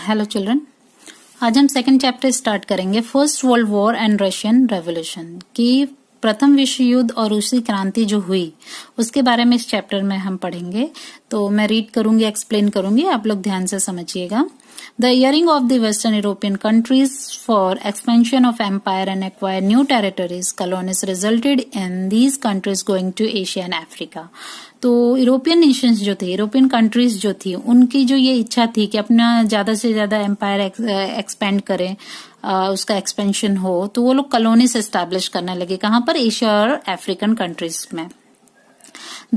Hello children, आज हम second chapter start करेंगे first world war and Russian revolution की प्रथम विश्व युद्ध और रूसी क्रांति जो हुई उसके बारे में इस चैप्टर में हम पढ़ेंगे। तो मैं रीड करूंगी, एक्सप्लेन करूंगी, आप लोग ध्यान से समझिएगा। The earring of the Western European countries for expansion of empire and acquire new territories, colonies resulted in these countries going to Asia and Africa. तो यूरोपियन नेशंस जो थे, यूरोपियन कंट्रीज जो थी, उनकी जो ये इच्छा थी कि अपना ज्यादा से ज्यादा एम्पायर एक्सपेंड करें, उसका एक्सपेंशन हो, तो वो लोग कॉलोनीज एस्टैब्लिश करने लगे। कहाँ पर? एशिया और अफ्रीकन कंट्रीज में।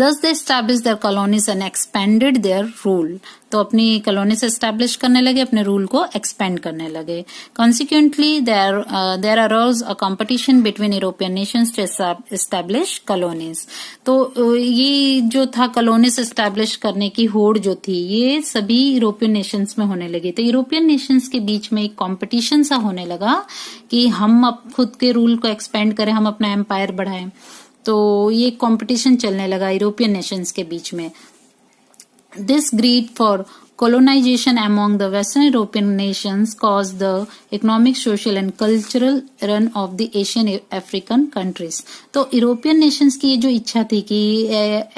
Thus they established their colonies and expanded their rule. तो अपनी colonies establish करने लगे, अपने rule को expand करने लगे। Consequently, there arose a competition between European nations to establish colonies. तो ये जो था colonies establish करने की होड़ जो थी, ये सभी European nations में होने लगी। तो European nations के बीच में एक competition सा होने लगा कि हम अब खुद के rule को expand करें, हम अपना empire बढ़ाएं। तो ये कंपटीशन चलने लगा यूरोपियन नेशंस के बीच में। This greed for colonization among the Western European nations caused the economic, social and cultural run of the Asian African countries. तो यूरोपियन नेशंस की ये जो इच्छा थी कि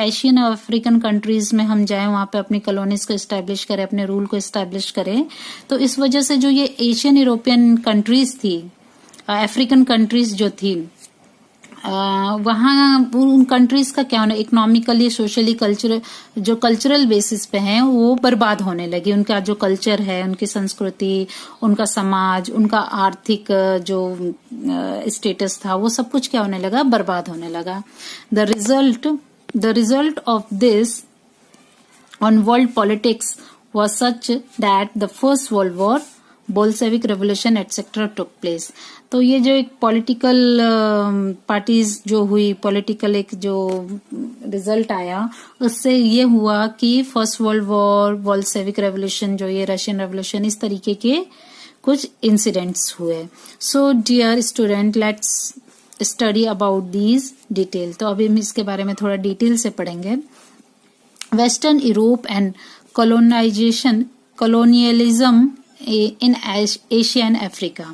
एशियन और अफ्रीकन कंट्रीज में हम जाएं, वहां पे अपनी कॉलोनीज को एस्टैब्लिश करें, अपने रूल को एस्टैब्लिश करें, तो इस वजह से जो ये एशियन यूरोपियन कंट्रीज थी, अफ्रीकन कंट्रीज जो थी, वहाँ उन कंट्रीज का क्या होना, इकोनॉमिकली, सोशली, कल्चरल बेसिस पे हैं, वो बर्बाद होने लगी। उनका जो कल्चर है, उनकी संस्कृति, उनका समाज, उनका आर्थिक जो स्टेटस था, वो सब कुछ क्या होने लगा, बर्बाद होने लगा। The result of this on world politics was such that the first world war, Bolshevik revolution etcetera took place. तो ये जो एक पॉलिटिकल पार्टीज जो हुई, पॉलिटिकल एक जो रिजल्ट आया, उससे ये हुआ कि first world war, Bolshevik revolution, जो ये रशियन रेवोल्यूशन, इस तरीके के कुछ इंसिडेंट्स हुए। So dear student, let's study about these detail. तो अभी हम इसके बारे में थोड़ा डिटेल से पढ़ेंगे। Western Europe and colonialism in Asia and Africa.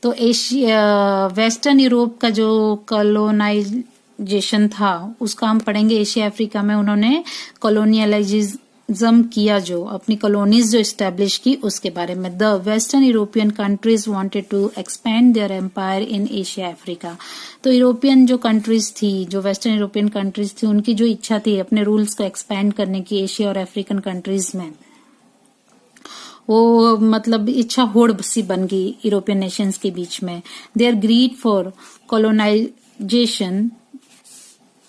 तो एशिया, वेस्टर्न यूरोप का जो कॉलोनाइजेशन था, उसका हम पढ़ेंगे। एशिया अफ्रीका में उन्होंने कॉलोनियलिज्म किया, जो अपनी कॉलोनीज जो एस्टेब्लिश की, उसके बारे में। The western European countries wanted to expand their empire in Asia Africa. तो यूरोपियन जो कंट्रीज थी, जो वेस्टर्न यूरोपियन कंट्रीज थी, उनकी जो इच्छा थी अपने रूल्स को एक्सपेंड करने की एशिया और अफ्रीकन कंट्रीज में, वो मतलब इच्छा होड़ सी बन गई यूरोपियन नेशंस के बीच में। Their greed for colonization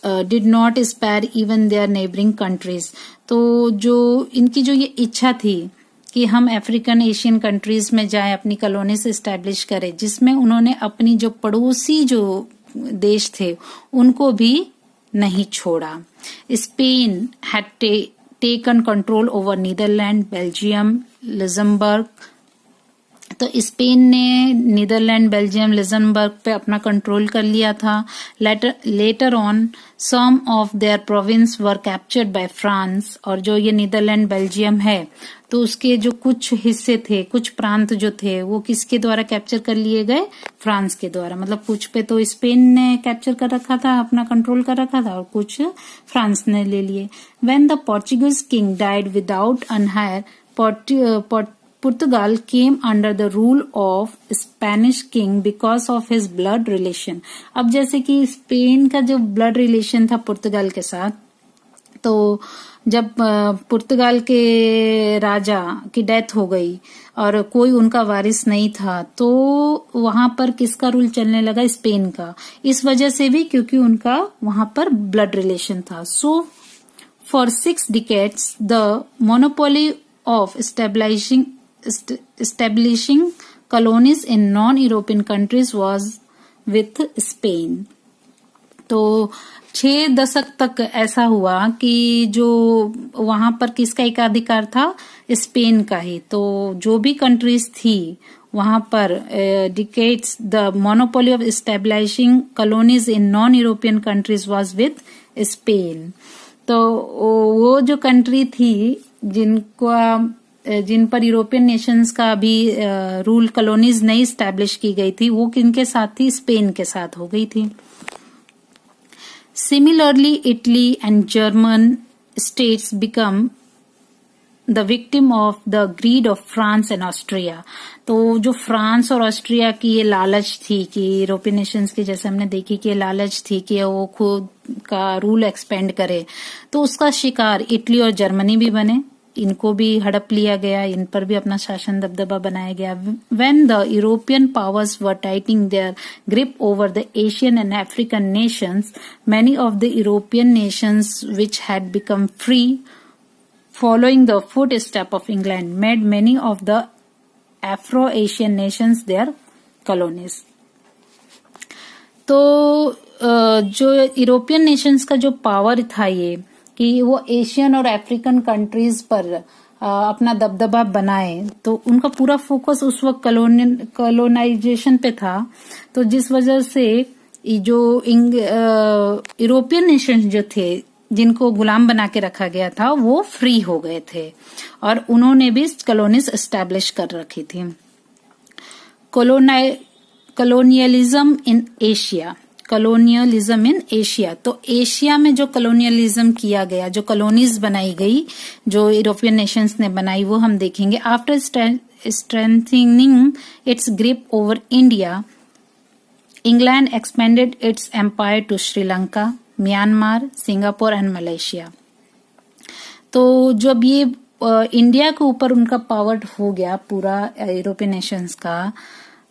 did not spare even their neighbouring countries. तो जो इनकी जो ये इच्छा थी कि हम अफ्रीकन एशियन कंट्रीज में जाएं, अपनी कॉलोनी से एस्टैब्लिश करें, जिसमें उन्होंने अपनी जो पड़ोसी जो देश थे उनको भी नहीं छोड़ा। Spain had taken control over Netherlands, Belgium, Luxembourg। तो स्पेन ने नीदरलैंड, बेल्जियम, लग्जमबर्ग पे अपना कंट्रोल कर लिया था। Later on some of their province were captured by France. और जो ये नीदरलैंड, बेल्जियम है, तो उसके जो कुछ हिस्से थे, कुछ प्रांत जो थे, वो किसके द्वारा कैप्चर कर लिए गए? फ्रांस के द्वारा। मतलब कुछ पे तो स्पेन ने कैप्चर कर रखा था, अपना कंट्रोल कर रखा था, और कुछ फ्रांस ने ले लिए। When the Portuguese king died without an heir, Portugal came under the rule of Spanish king because of his blood relation। अब जैसे कि स्पेन का जो ब्लड रिलेशन था पुर्तगाल के साथ, तो जब पुर्तगाल के राजा की डेथ हो गई और कोई उनका वारिस नहीं था, तो वहां पर किसका रूल चलने लगा? स्पेन का। इस वजह से भी क्योंकि उनका वहां पर ब्लड रिलेशन था। So for 6 decades the monopoly of establishing colonies in non-European countries was with Spain। तो 6 दशक तक ऐसा हुआ कि जो वहां पर किसका एकाधिकार था? स्पेन का ही। तो जो भी कंट्रीज थी वहां पर decades the monopoly of establishing colonies in non-European countries was with Spain। तो वो जो कंट्री थी जिनको जिन पर यूरोपियन नेशंस का भी रूल कॉलोनीज नहीं स्टैब्लिश की गई थी, वो किनके साथ थी? स्पेन के साथ हो गई थी। Similarly Italy and German states become the victim of the greed of France and Austria. तो जो फ्रांस और ऑस्ट्रिया की ये लालच थी कि यूरोपियन नेशंस की, जैसे हमने देखी कि ये लालच थी कि वो खुद का रूल एक्सपेंड करे, तो उसका शिकार इटली और जर्मनी भी बने। इनको भी हड़प लिया गया, इन पर भी अपना शासन दबदबा बनाया गया। When the European powers were tightening their grip over the Asian and African nations, many of the European nations which had become free following the footstep of England made many of the Afro-Asian nations their colonies। तो जो European Nations का जो power था ये कि वो Asian और African countries पर अपना दबदबा बनाए, तो उनका पूरा फोकस उस वक्त कॉलोनाइजेशन पे था। तो जिस वजह से जो यूरोपियन नेशंस जो थे, जिनको गुलाम बना के रखा गया था, वो फ्री हो गए थे और उन्होंने भी कॉलोनीज एस्टैब्लिश कर रखी थी। Colonialism in Asia, colonialism in Asia. तो एशिया में जो कॉलोनियलिज्म किया गया, जो कॉलोनीज बनाई गई, जो यूरोपियन नेशंस ने बनाई, वो हम देखेंगे। After strengthening its grip over India, England expanded its empire to Sri Lanka, Myanmar, Singapore and Malaysia. तो जब ये इंडिया के ऊपर उनका पावर हो गया पूरा यूरोपियन नेशंस का,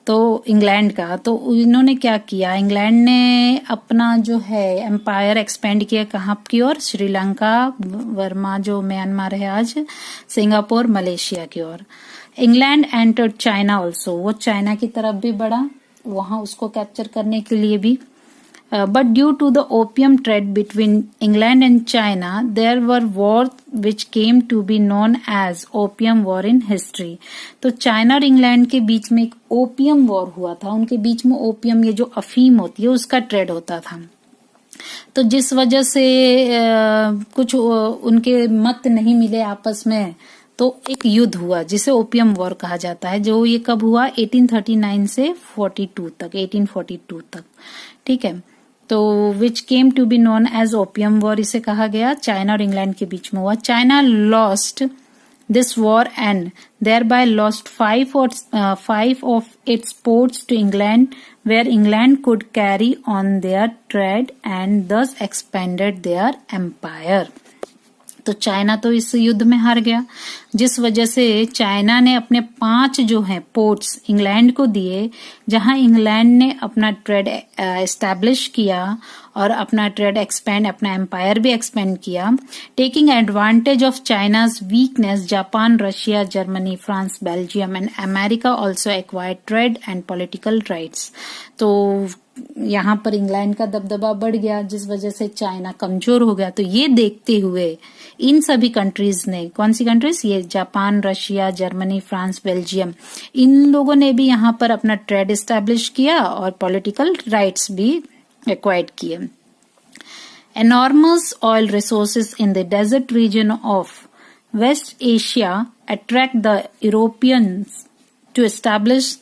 तो इंग्लैंड का, तो इन्होंने क्या किया? इंग्लैंड ने अपना जो है एम्पायर एक्सपेंड किया कहाँ की ओर? श्रीलंका, वर्मा जो म्यांमार है आज, सिंगापुर, मलेशिया की ओर। इंग्लैंड एंटर्ड चाइना ऑल्सो, वो चाइना की तरफ भी बढ़ा, वहां उसको कैप्चर करने के लिए भी। But due to the opium trade between England and China, there were wars which came to be known as Opium War in history। तो चाइना और इंग्लैंड के बीच में एक ओपियम वॉर हुआ था। उनके बीच में ओपियम, ये जो अफीम होती है, उसका ट्रेड होता था। तो जिस वजह से कुछ उनके मत नहीं मिले आपस में, तो एक युद्ध हुआ जिसे ओपियम वॉर कहा जाता है। जो ये कब हुआ? 1839 से 42 तक, 1842 तक, ठीक है। तो which came to be known as opium war इसे कहा गया, चाइना और इंग्लैंड के बीच में हुआ। China lost this war and thereby lost 5 of its ports to England, where England could carry on their trade and thus expanded their empire. तो China तो इस युद्ध में हार गया, जिस वजह से चाइना ने अपने 5 जो हैं पोर्ट्स इंग्लैंड को दिए, जहां इंग्लैंड ने अपना ट्रेड एस्टैब्लिश किया और अपना ट्रेड एक्सपेंड, अपना एम्पायर भी एक्सपेंड किया। Taking advantage of China's weakness, Japan, Russia, Germany, France, Belgium and America also acquired trade and political rights. तो यहाँ पर इंग्लैंड का दबदबा बढ़ गया, जिस वजह से चाइना कमजोर हो गया। तो ये देखते हुए इन सभी कंट्रीज ने, कौन सी कंट्रीज? ये Japan, Russia, Germany, France, Belgium, इन लोगों ने भी यहाँ पर अपना ट्रेड एस्टैब्लिश किया और पॉलिटिकल राइट्स भी एक्वायर्ड किए। Enormous oil resources in the desert region of West Asia attract the Europeans to establish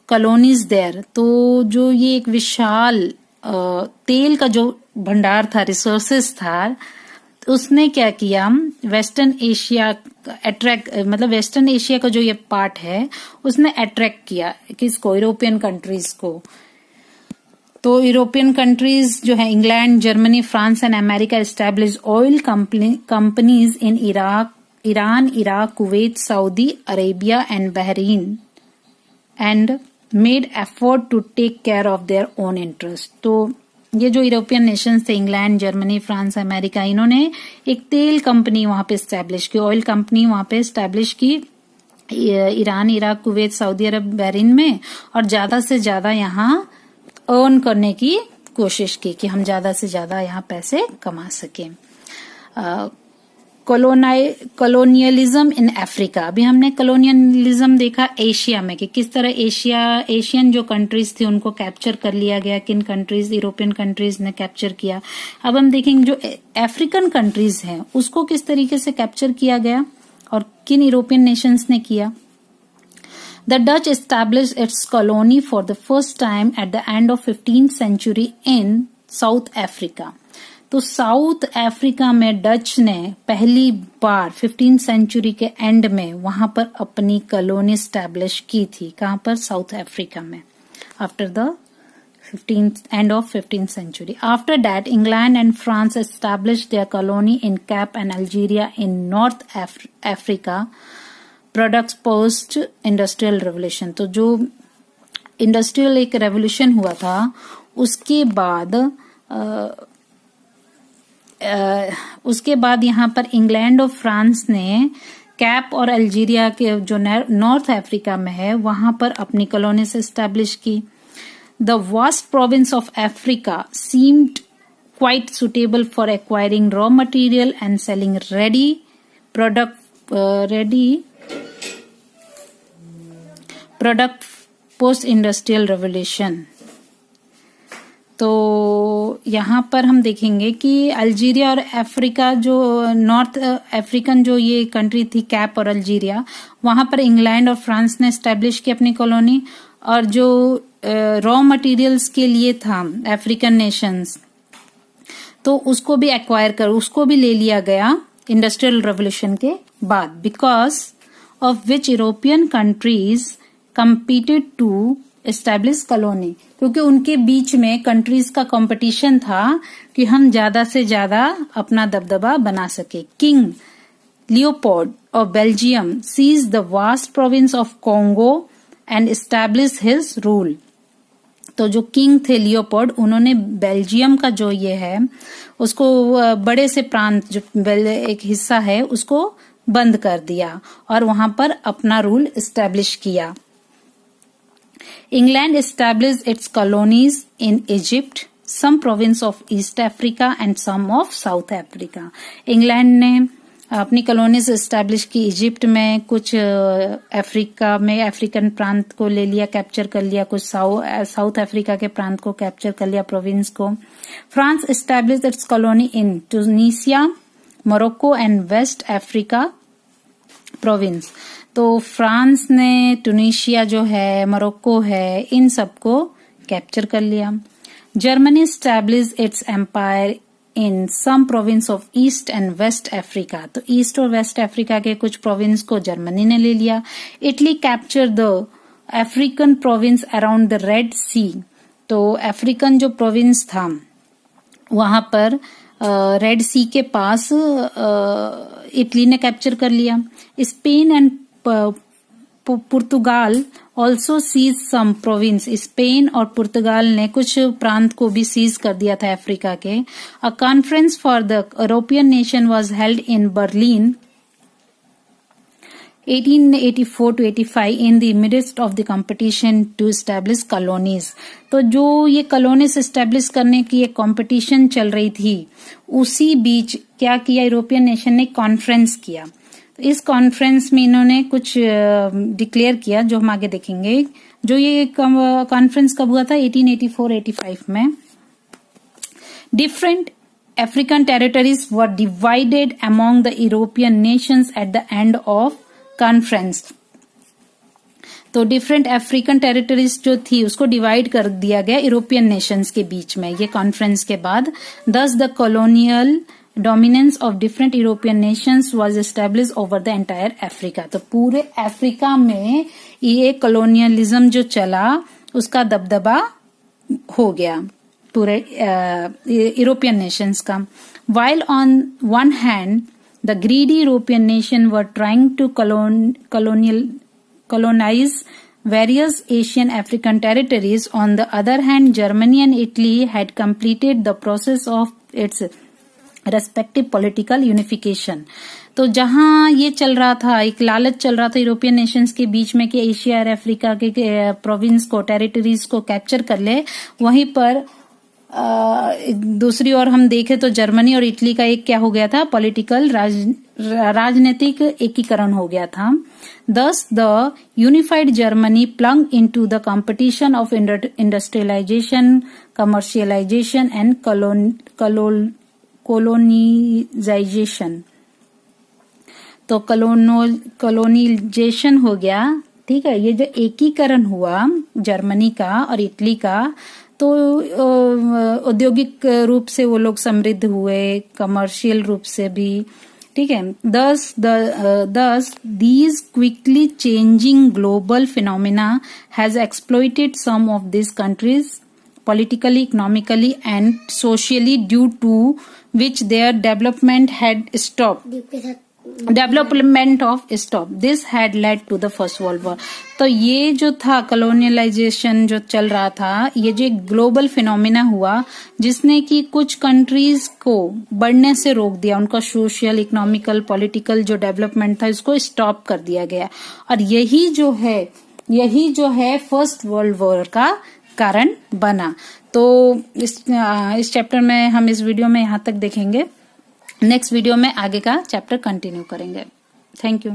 colonies there. तो जो ये एक विशाल तेल का जो भंडार था, रिसोर्सेस था, उसने क्या किया? वेस्टर्न एशिया अट्रैक्ट, मतलब वेस्टर्न एशिया का जो ये पार्ट है, उसने अट्रैक्ट किया किसको? यूरोपियन कंट्रीज को। तो यूरोपियन कंट्रीज जो है, England, Germany, France and America establish oil companies in Iran, Iraq, Kuwait, Saudi Arabia and Bahrain and made effort to take care of their own interest. तो ये जो European nations थे, England, Germany, France, America, इन्होंने एक तेल company वहां पे establish की, ऑयल कंपनी वहां पे एस्टैब्लिश की ईरान, इराक, कुवैत, सऊदी अरब, बहरीन में, और ज्यादा से ज्यादा यहाँ अर्न करने की कोशिश की कि हम ज्यादा से ज्यादा यहाँ पैसे कमा सकें। कॉलोनियलिज्म इन अफ्रीका, अभी हमने कॉलोनियलिज्म देखा एशिया में कि किस तरह एशियन जो कंट्रीज थी उनको कैप्चर कर लिया गया, किन कंट्रीज, यूरोपियन कंट्रीज ने कैप्चर किया। अब हम देखेंगे जो अफ्रीकन कंट्रीज हैं उसको किस तरीके से कैप्चर किया गया और किन यूरोपियन नेशंस ने किया? The Dutch established its colony for the first time at the end of 15th century in South Africa. तो साउथ अफ्रीका में डच ने पहली बार 15th सेंचुरी के एंड में वहां पर अपनी कॉलोनी स्टैब्लिश की थी. कहां पर? साउथ अफ्रीका में. After the end of 15th century. After that, England and France established their colony in Cape and Algeria in North Africa. Products post industrial revolution. तो जो इंडस्ट्रियल एक रेवोल्यूशन हुआ था उसके बाद यहाँ पर इंग्लैंड और फ्रांस ने कैप और अल्जीरिया के जो नॉर्थ अफ्रीका में है वहां पर अपनी कॉलोनी से एस्टैब्लिश की. The vast province of Africa seemed quite suitable for acquiring raw material and selling ready product post industrial revolution. तो यहाँ पर हम देखेंगे कि अल्जीरिया और अफ्रीका जो नॉर्थ अफ्रीकन जो ये कंट्री थी कैप और अल्जीरिया, वहां पर इंग्लैंड और फ्रांस ने एस्टेब्लिश की अपनी कॉलोनी, और जो रॉ मटेरियल्स के लिए था अफ्रीकन नेशंस तो उसको भी उसको भी ले लिया गया इंडस्ट्रियल रेवोल्यूशन के बाद. Because of which European countries competed to establish colony, क्योंकि उनके बीच में कंट्रीज का कंपटीशन था कि हम ज्यादा से ज्यादा अपना दबदबा बना सके. King Leopold of Belgium seize the vast province of Congo and establish his rule. तो जो किंग थे लियोपोल्ड, उन्होंने बेल्जियम का जो ये है उसको बड़े से प्रांत जो एक हिस्सा है उसको बंद कर दिया और वहां पर अपना रूल एस्टैब्लिश किया. England established its colonies in Egypt, some province of East Africa and some of South Africa. England ने अपनी कॉलोनीज एस्टैब्लिश की इजिप्ट में, कुछ अफ्रीका में अफ्रीकन प्रांत को ले लिया, कैप्चर कर लिया, कुछ साउथ अफ्रीका के प्रांत को कैप्चर कर लिया, प्रोविंस को. France established its colony in Tunisia, Morocco and West Africa province. तो फ्रांस ने ट्यूनीशिया जो है, मोरक्को है, इन सबको कैप्चर कर लिया. Germany established its empire in some province of East and West Africa. तो ईस्ट और वेस्ट अफ्रीका के कुछ प्रोविंस को जर्मनी ने ले लिया. Italy capture the African province around the Red Sea. तो अफ्रीकन जो प्रोविंस था वहां पर रेड सी के पास इटली ने कैप्चर कर लिया. Spain and Portugal also seize some province. Spain और पुर्तगाल ने कुछ प्रांत को भी सीज कर दिया था अफ्रीका के. A conference for the European nation was held in Berlin 1884 to 85 in the midst of the competition to establish colonies. तो जो ये कॉलोनीज एस्टेब्लिश करने की एक कंपटीशन चल रही थी, उसी बीच क्या किया यूरोपियन नेशन ने? कॉन्फ्रेंस किया. तो इस कॉन्फ्रेंस में इन्होंने कुछ डिक्लेयर किया जो हम आगे देखेंगे. जो ये कॉन्फ्रेंस कब हुआ था? 1884-85 में. Different African territories were divided among the European nations at the end of conference. तो डिफरेंट अफ्रीकन टेरिटरीज जो थी उसको डिवाइड कर दिया गया यूरोपियन नेशंस के बीच में ये कॉन्फ्रेंस के बाद. दस the colonial dominance of different European Nations was establish over the entire Africa. तो पूरे अफ्रीका में ये कॉलोनियलिज्म जो चला उसका दबदबा हो गया पूरे यूरोपियन नेशंस का. While on one hand the greedy European nations were trying to colonize various Asian African territories. On the other hand, Germany and Italy had completed the process of its respective political unification. तो जहां ये चल रहा था, एक लालच चल रहा था यूरोपियन नेशंस के बीच में कि एशिया और अफ्रीका के प्रोविंस को, टेरिटरीज को कैप्चर कर ले, वहीं पर दूसरी ओर हम देखें तो जर्मनी और इटली का एक क्या हो गया था? पॉलिटिकल राजनीतिक एकीकरण हो गया था. Thus, the unified Germany plunged into the competition of industrialization, commercialization and colonization. तो कॉलोनाइजेशन हो गया, ठीक है। ये जो एकीकरण हुआ जर्मनी का और इटली का, तो औद्योगिक रूप से वो लोग समृद्ध हुए, कमर्शियल रूप से भी, ठीक है। thus these quickly changing global phenomena has exploited some of these countries politically, economically and socially, due to which their development of stop. This had led to the first world war. तो ये जो था कॉलोनियलाइजेशन जो चल रहा था, ये जो ग्लोबल फिनोमिना हुआ जिसने कि कुछ कंट्रीज को बढ़ने से रोक दिया, उनका सोशल, इकोनॉमिकल, पॉलिटिकल जो डेवलपमेंट था इसको स्टॉप कर दिया गया। और यही जो है फर्स्ट वर्ल्ड वॉर का कारण बना। तो इस चैप्टर में हम इस वीडियो में यहाँ तक देखेंगे। नेक्स्ट वीडियो में आगे का चैप्टर कंटिन्यू करेंगे। Thank you.